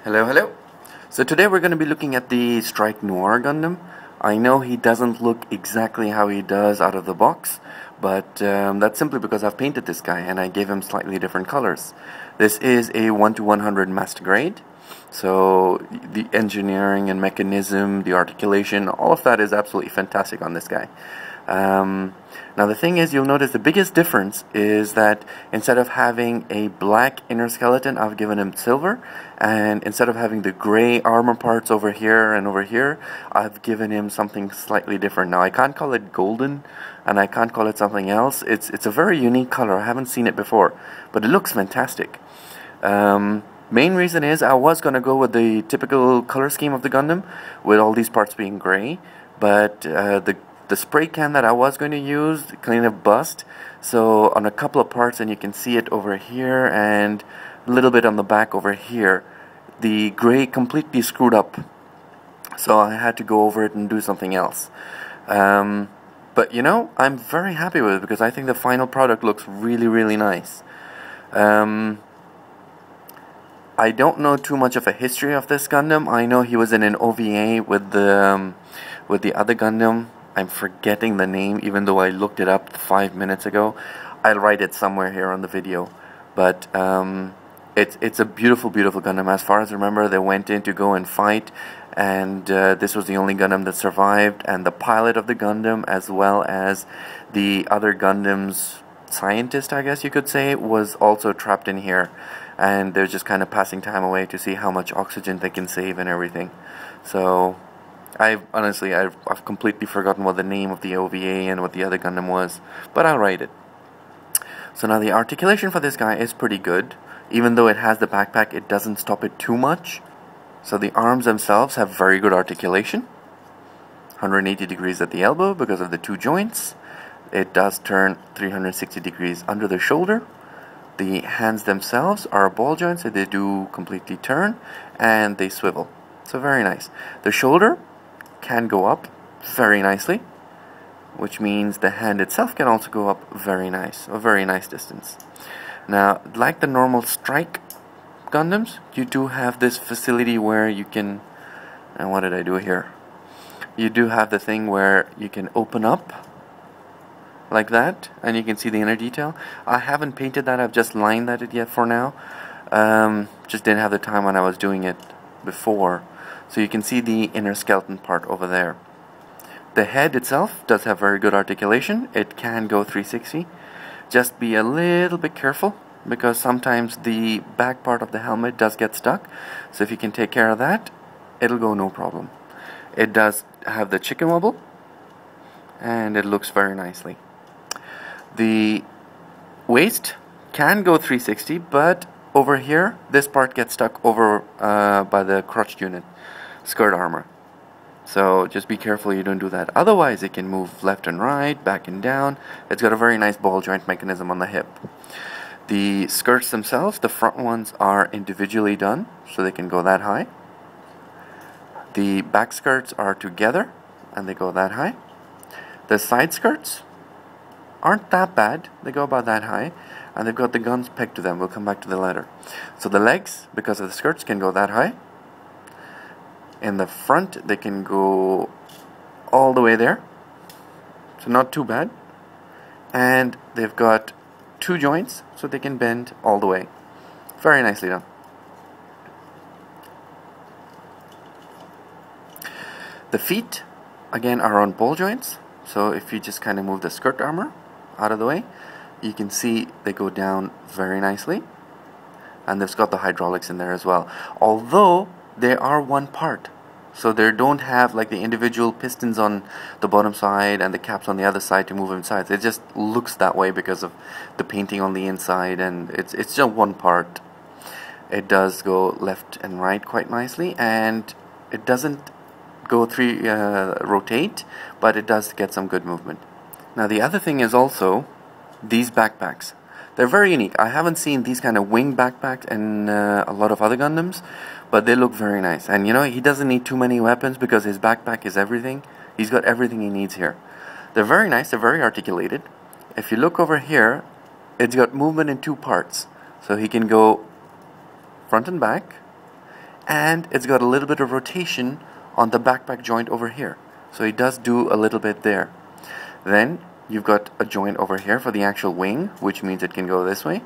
Hello, hello. So today we're going to be looking at the Strike Noir Gundam. I know he doesn't look exactly how he does out of the box, but that's simply because I've painted this guy and I gave him slightly different colors. This is a 1/100 master grade, so the engineering and mechanism, the articulation, all of that is absolutely fantastic on this guy. Now the thing is, you'll notice the biggest difference is that instead of having a black inner skeleton, I've given him silver, and instead of having the gray armor parts over here and over here, I've given him something slightly different. Now I can't call it golden, and I can't call it something else. It's a very unique color. I haven't seen it before, but it looks fantastic. Main reason is I was going to go with the typical color scheme of the Gundam, with all these parts being gray, but the spray can that I was going to use kind of bust, so on a couple of parts, and you can see it over here and a little bit on the back over here, the gray completely screwed up, so I had to go over it and do something else. But you know, I'm very happy with it because I think the final product looks really nice. I don't know too much of a history of this Gundam. I know he was in an OVA with the other Gundam. I'm forgetting the name, even though I looked it up 5 minutes ago. I'll write it somewhere here on the video. But it's a beautiful Gundam. As far as I remember, they went in to go and fight, and this was the only Gundam that survived. And the pilot of the Gundam, as well as the other Gundam's scientist, I guess you could say, was also trapped in here. And they're just kind of passing time away to see how much oxygen they can save and everything. So I've completely forgotten what the name of the OVA and what the other Gundam was, but I'll write it. So now the articulation for this guy is pretty good. Even though it has the backpack, it doesn't stop it too much. So the arms themselves have very good articulation. 180 degrees at the elbow because of the two joints. It does turn 360 degrees under the shoulder. The hands themselves are ball joints, so they do completely turn, and they swivel. So very nice. The shoulder can go up very nicely, which means the hand itself can also go up very nice, a very nice distance. Now, like the normal Strike Gundams, you do have this facility where you can, and what did I do here? You do have the thing where you can open up like that, and you can see the inner detail. I haven't painted that, I've just lined that yet for now. Just didn't have the time when I was doing it before. So you can see the inner skeleton part over there. The head itself does have very good articulation. It can go 360. Just be a little bit careful, because sometimes the back part of the helmet does get stuck. So if you can take care of that, it'll go no problem. It does have the chicken wobble, and it looks very nicely. The waist can go 360, but over here, this part gets stuck over by the crotch unit, skirt armor. So just be careful you don't do that. Otherwise, it can move left and right, back and down. It's got a very nice ball joint mechanism on the hip. The skirts themselves, the front ones are individually done, so they can go that high. The back skirts are together, and they go that high. The side skirts aren't that bad. They go about that high, and they've got the guns pegged to them. We'll come back to the latter. So the legs, because of the skirts, can go that high. In the front, they can go all the way there, so not too bad. And they've got two joints, so they can bend all the way. Very nicely done. The feet, again, are on ball joints. So if you just kind of move the skirt armor out of the way, you can see they go down very nicely. And they've got the hydraulics in there as well. Although they are one part, so they don't have like the individual pistons on the bottom side and the caps on the other side to move inside. It just looks that way because of the painting on the inside, and it's just one part. It does go left and right quite nicely, and it doesn't go rotate, but it does get some good movement. Now the other thing is also these backpacks. They're very unique. I haven't seen these kind of wing backpacks in a lot of other Gundams, but they look very nice. And you know, he doesn't need too many weapons because his backpack is everything. He's got everything he needs here. They're very nice, they're very articulated. If you look over here, it's got movement in two parts. So he can go front and back, and it's got a little bit of rotation on the backpack joint over here. So it does do a little bit there. Then you've got a joint over here for the actual wing, which means it can go this way,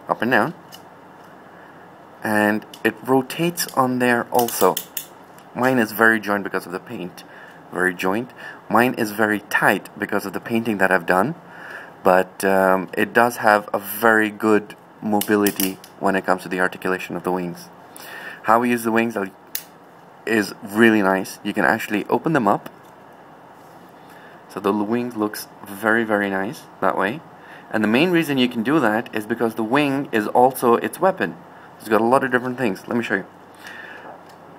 up and down, and it rotates on there also. Mine is very joint because of the paint. Very joint. Mine is very tight because of the painting that I've done, but it does have a very good mobility when it comes to the articulation of the wings. How we use the wings is really nice. You can actually open them up, so the wing looks very, very nice that way. And the main reason you can do that is because the wing is also its weapon. It's got a lot of different things. Let me show you.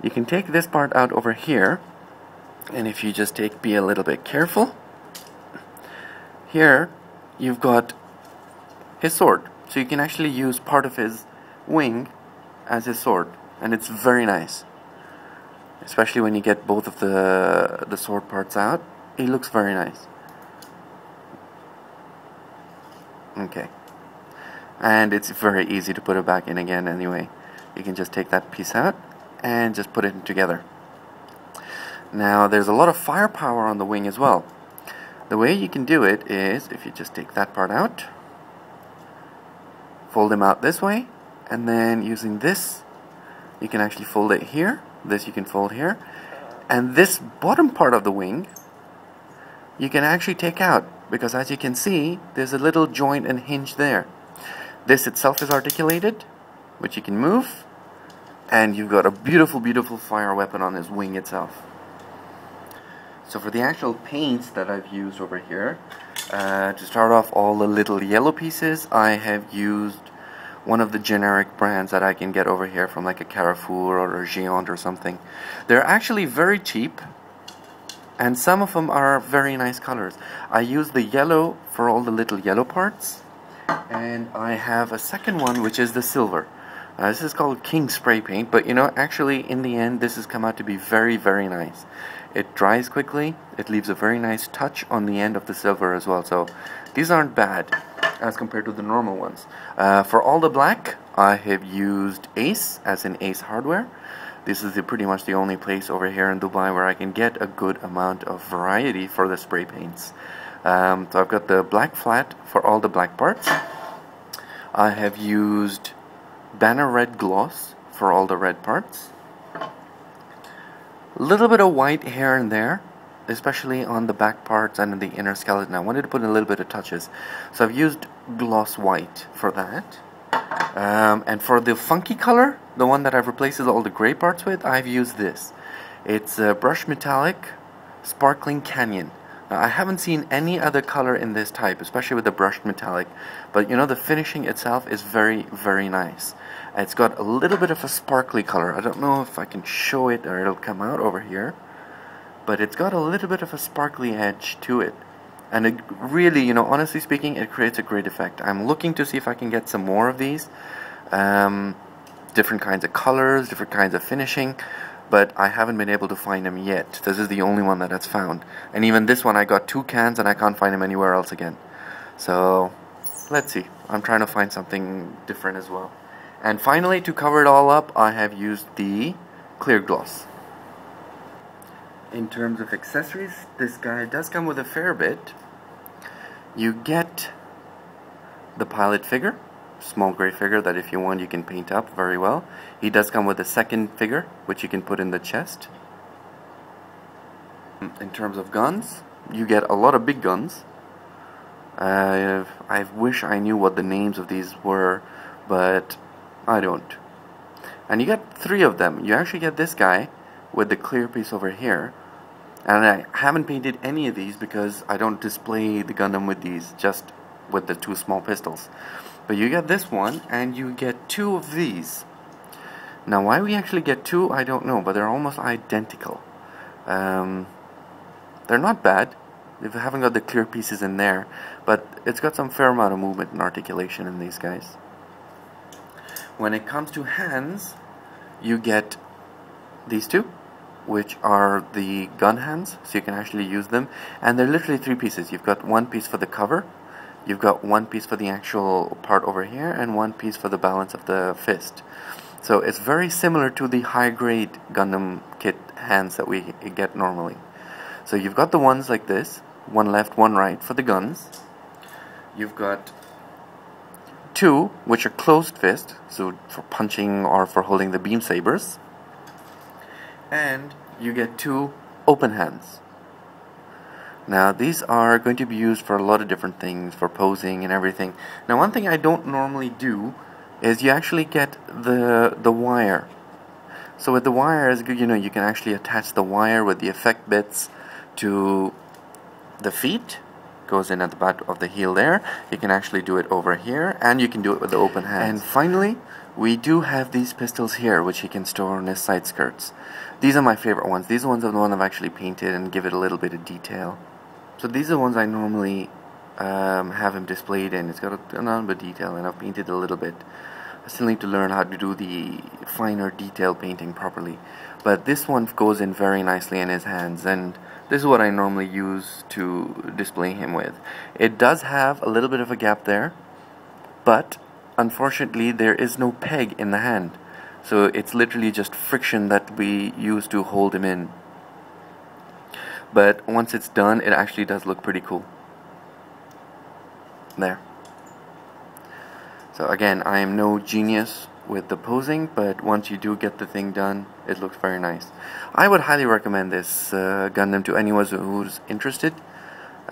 You can take this part out over here, and if you just be a little bit careful, here you've got his sword. So you can actually use part of his wing as his sword, and it's very nice. Especially when you get both of the sword parts out, it looks very nice. Okay. And it's very easy to put it back in again anyway. You can just take that piece out and just put it together. Now there's a lot of firepower on the wing as well. The way you can do it is if you just take that part out, fold them out this way, and then using this you can actually fold it here. This you can fold here, and this bottom part of the wing you can actually take out, because as you can see there's a little joint and hinge there. This itself is articulated, which you can move, and you've got a beautiful, beautiful fire weapon on this wing itself. So for the actual paints that I've used over here, to start off all the little yellow pieces, I have used one of the generic brands that I can get over here from like a Carrefour or a Géant or something. They're actually very cheap, and some of them are very nice colors. I use the yellow for all the little yellow parts, and I have a second one which is the silver. This is called King Spray Paint, but you know, actually in the end this has come out to be very, very nice. It dries quickly, it leaves a very nice touch on the end of the silver as well, so these aren't bad as compared to the normal ones. For all the black, I have used Ace, as in Ace Hardware. This is pretty much the only place over here in Dubai where I can get a good amount of variety for the spray paints. So I've got the black flat for all the black parts. I have used Banner Red Gloss for all the red parts. A little bit of white here and there, especially on the back parts and in the inner skeleton. I wanted to put in a little bit of touches, so I've used gloss white for that. And for the funky color, the one that I've replaced all the gray parts with, I've used this. It's a Brush Metallic Sparkling Canyon. Now, I haven't seen any other color in this type, especially with the brushed metallic, but you know, the finishing itself is very, very nice. It's got a little bit of a sparkly color. I don't know if I can show it or it'll come out over here, but it's got a little bit of a sparkly edge to it, and it really, you know, honestly speaking, it creates a great effect. I'm looking to see if I can get some more of these, different kinds of colors, different kinds of finishing, but I haven't been able to find them yet. This is the only one that it's found, and even this one I got 2 cans and I can't find them anywhere else again. So let's see, I'm trying to find something different as well. And finally, to cover it all up, I have used the clear gloss. In terms of accessories, this guy does come with a fair bit. You get the pilot figure, small gray figure that if you want you can paint up very well. He does come with a second figure which you can put in the chest. In terms of guns, you get a lot of big guns. I wish I knew what the names of these were, but I don't. And you get 3 of them. You actually get this guy with the clear piece over here, and I haven't painted any of these because I don't display the Gundam with these, just with the 2 small pistols. But you get this one, and you get 2 of these. Now why we actually get 2, I don't know, but they're almost identical. They're not bad. They haven't got the clear pieces in there, but it's got some fair amount of movement and articulation in these guys. When it comes to hands, you get these 2, which are the gun hands, so you can actually use them, and they're literally 3 pieces. You've got 1 piece for the cover, you've got 1 piece for the actual part over here, and 1 piece for the balance of the fist. So it's very similar to the high-grade Gundam kit hands that we get normally. So you've got the ones like this, one left, one right for the guns. You've got two which are closed fist, so for punching or for holding the beam sabers. And you get two open hands. Now these are going to be used for a lot of different things, for posing and everything. Now one thing I don't normally do is you actually get the wire. So with the wire, you know, you can actually attach the wire with the effect bits to the feet. Goes in at the back of the heel there. You can actually do it over here, and you can do it with the open hands. And finally, we do have these pistols here, which he can store on his side skirts. These are my favorite ones. These ones are the ones I've actually painted and give it a little bit of detail. So these are the ones I normally have him displayed in. It's got a little bit of detail, and I've painted a little bit. I still need to learn how to do the finer detail painting properly. But this one goes in very nicely in his hands, and this is what I normally use to display him with. It does have a little bit of a gap there, but unfortunately there is no peg in the hand. So it's literally just friction that we use to hold him in. But once it's done, it actually does look pretty cool. There. So again, I am no genius with the posing, but once you do get the thing done, it looks very nice. I would highly recommend this Gundam to anyone who's interested.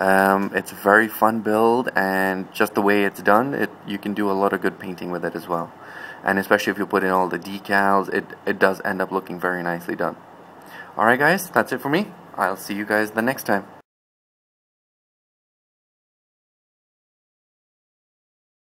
It's a very fun build, and just the way it's done, you can do a lot of good painting with it as well. And especially if you put in all the decals, it does end up looking very nicely done. Alright guys, that's it for me. I'll see you guys the next time.